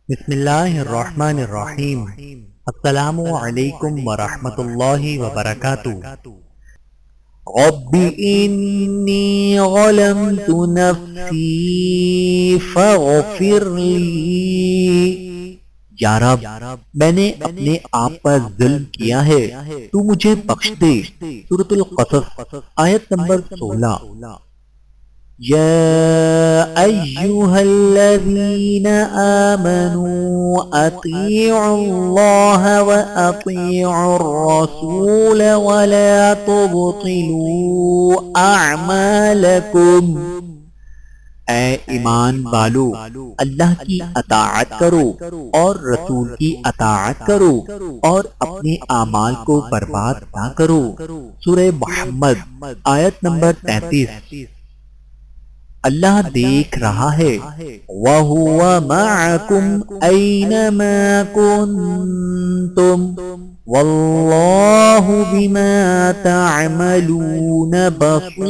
بسم اللہ الرحمن الرحیم۔ السلام علیکم ورحمۃ اللہ وبرکاتہ۔ رب انی ظلمت نفسی فاغفر لی۔ یا رب، میں نے اپنے آپ پر ظلم کیا ہے، تو مجھے بخش دے۔ سورۃ القصص آیت نمبر 16۔ يا أيها الذين آمنوا أطيعوا الله وأطيعوا الرسول ولا تبطلوا أعمالكم۔ اے ایمان والو، اللہ کی اطاعت کرو اور رسول کی اطاعت کرو اور اپنے اعمال کو برباد نہ کرو۔ سورہ محمد آیت نمبر 33۔ اللہ دیکھ رہا ہے، وَهُوَ مَعَكُمْ أَيْنَمَا كُنْتُمْ وَاللَّهُ بِمَا تَعْمَلُونَ بَصِيرٌ۔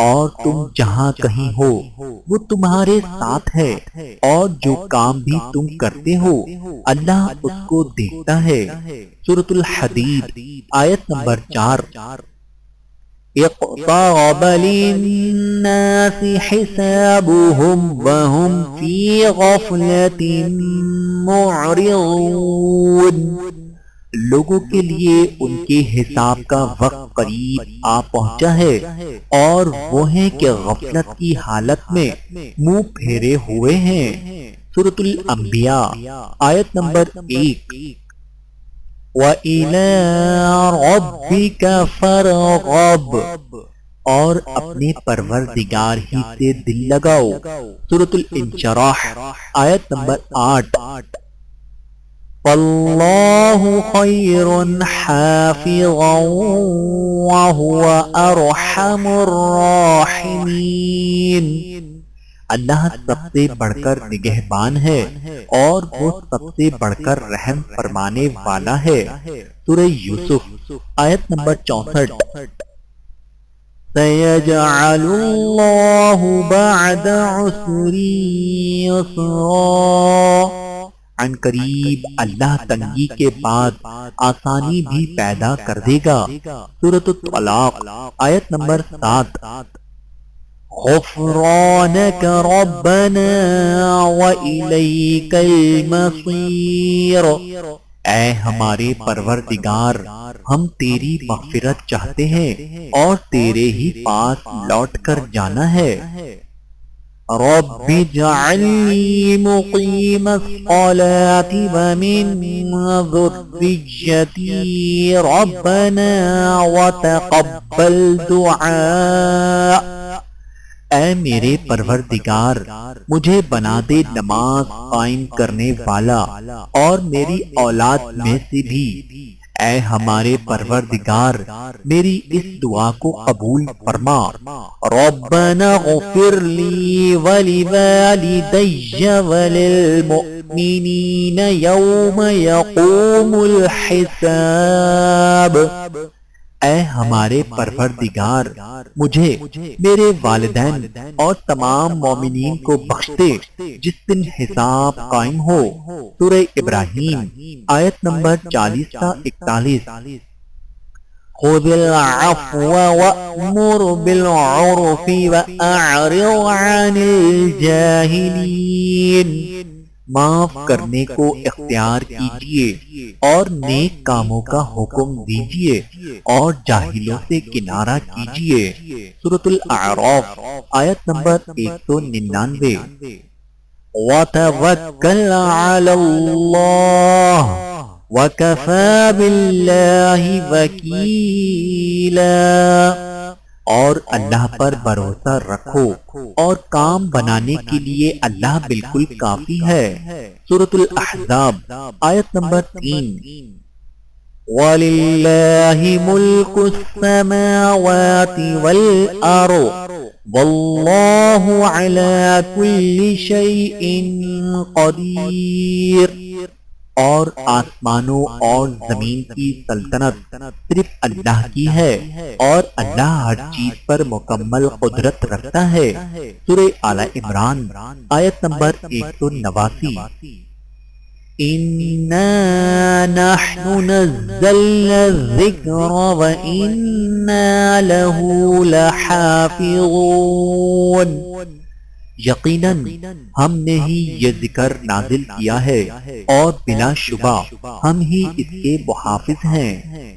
اور تم جہاں کہیں ہو وہ تمہارے ساتھ ہے، اور جو کام بھی تم کرتے ہو اللہ اس کو دیکھتا ہے۔ سورۃ الحدید آیت نمبر 4۔ اقترب للناس حسابهم وهم في غفلة معرضون۔ لوگوں کے لیے ان کے حساب کا وقت قریب آ پہنچا ہے، اور وہ ہیں کہ غفلت کی حالت میں منہ پھیرے ہوئے ہیں۔ سورۃ الانبیاء آیت نمبر 1۔ وَإِلَىٰ رَبِّكَ فَارْغَب۔ اور اپنے پروردگار ہی سے دل لگاؤ۔ سورۃ الانشراح آیت نمبر 8۔ فَاللَّهُ خَيْرٌ حَافِظًا وَهُوَ أَرْحَمُ الرَّاحِمِينَ۔ اللہ سب سے بڑھ کر نگہبان ہے، اور وہ سب سے بڑھ کر رحم فرمانے والا ہے۔ سورہ یوسف آیت نمبر 64۔ سَيَجْعَلُ اللَّهُ بَعْدَ عُسْرٍ يُسْرًا۔ عن قریب اللہ تنگی کے بعد آسانی بھی پیدا کر دے گا۔ سورۃ الطلاق آیت نمبر 7۔ غفرانک ربنا وإلیک المصیر۔ اے ہمارے پروردگار، ہم تیری مغفرت چاہتے ہیں اور تیرے ہی پاس لوٹ کر جانا ہے۔ رب اجعلنی مقیم الصلاة ومن ذریتی ربنا وتقبل دعاء۔ اے میرے پروردگار، مجھے بنا دے نماز قائم کرنے والا، اور میری اولاد میں سے بھی۔ اے ہمارے پروردگار، میری اس دعا کو قبول فرما۔ ربنا اغفر لی ولوالدی وللمؤمنین یوم یقوم الحساب۔ اے ہمارے پروردگار، مجھے، میرے والدین اور تمام مومنین کو بخش دے جس دن حساب قائم ہو۔ سورہ ابراہیم آیت نمبر 40 تا 41۔ خذ العفو وأمر بالعرف وأعرض عن الجاہلین۔ معاف کرنے کو اختیار کیجیے اور نیک کاموں کا حکم دیجیے، اور جاہلوں سے کنارہ کیجیے۔ سورۃ الاعراف آیت نمبر 199۔ وَتَوَكَّلْ عَلَى اللَّهِ وَكَفَى بِاللَّهِ وَكِيلًا۔ اور اللہ پر بھروسہ رکھو، اور کام بنانے کے لیے اللہ بالکل کافی ہے۔ سورۃ الاحزاب آیت نمبر 3۔ وَلِلَّهِ مُلْكُ السَّمَاوَاتِ وَالْأَرْضِ وَاللَّهُ عَلَى كُلِّ شَيْءٍ قَدِيرٌ۔ اور آسمانوں اور زمین کی سلطنت صرف اللہ کی ہے اور اللہ ہر چیز پر مکمل قدرت رکھتا ہے۔ سورہ آل عمران آیت نمبر 189۔ اِنَّا نَحْنُ نَزَّلْنَا الذِّكْرَ وَإِنَّا لَهُ لَحَافِظُونَ، یقیناً ہم نے ہی یہ ذکر نازل کیا ہے اور بلا شبہ ہم ہی اس کے محافظ ہیں۔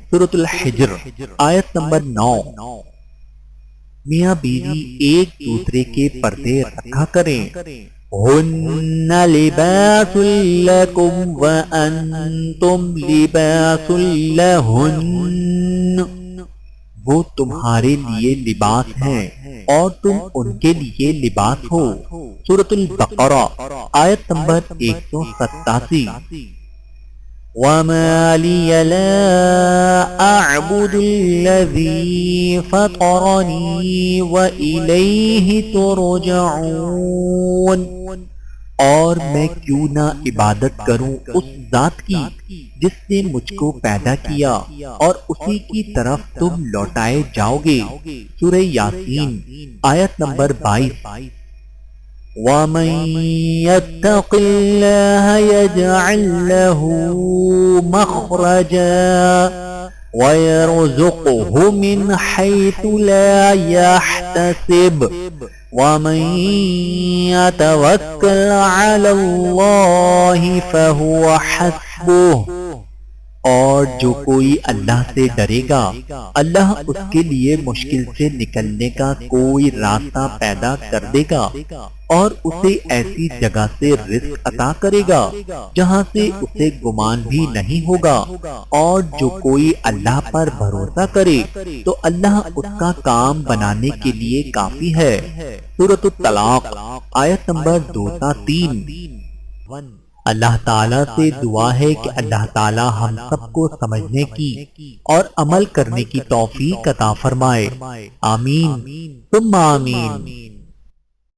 سورۃ الحجر آیت نمبر 9۔ میاں بیوی ایک دوسرے کے پردے رکھا کریں۔ ہن لباس لکم وانتم لباس لہن، وہ تمہارے لیے لباس ہیں اور تم ان کے لیے لباس ہو۔ سورۃ البقرہ آیت نمبر 187۔ وَمَا لِيَ لَا أَعْبُدُ الَّذِي فَطَرَنِي وَإِلَيْهِ تُرْجَعُونَ، اور میں کیوں نہ عبادت کروں اس ذات کی جس نے مجھ کو پیدا کیا اور اسی کی طرف تم لوٹائے جاؤ گے۔ سورہ یاسین آیت نمبر 22۔ وَمَن يَتَّقِ اللَّهَ يَجْعَل لَّهُ مَخْرَجًا وَيَرْزُقْهُ مِنْ حَيْثُ لَا يَحْتَسِبُ وَمَن يَتَوَكَّلْ عَلَى اللَّهِ فَهُوَ حَسْبُهُ، اور جو کوئی اللہ سے ڈرے گا اللہ اس کے لیے مشکل سے نکلنے کا کوئی راستہ پیدا کر دے گا اور اسے ایسی جگہ سے رزق عطا کرے گا جہاں سے اسے گمان بھی نہیں ہوگا، اور جو کوئی اللہ پر بھروسہ کرے تو اللہ اس کا کام بنانے کے لیے کافی ہے۔ سورۃ الطلاق آیت نمبر 2 تا 3۔ اللہ تعالیٰ سے دعا ہے کہ اللہ تعالیٰ ہم سب کو سمجھنے کی اور عمل کرنے کی توفیق عطا فرمائے۔ آمین ثم آمین۔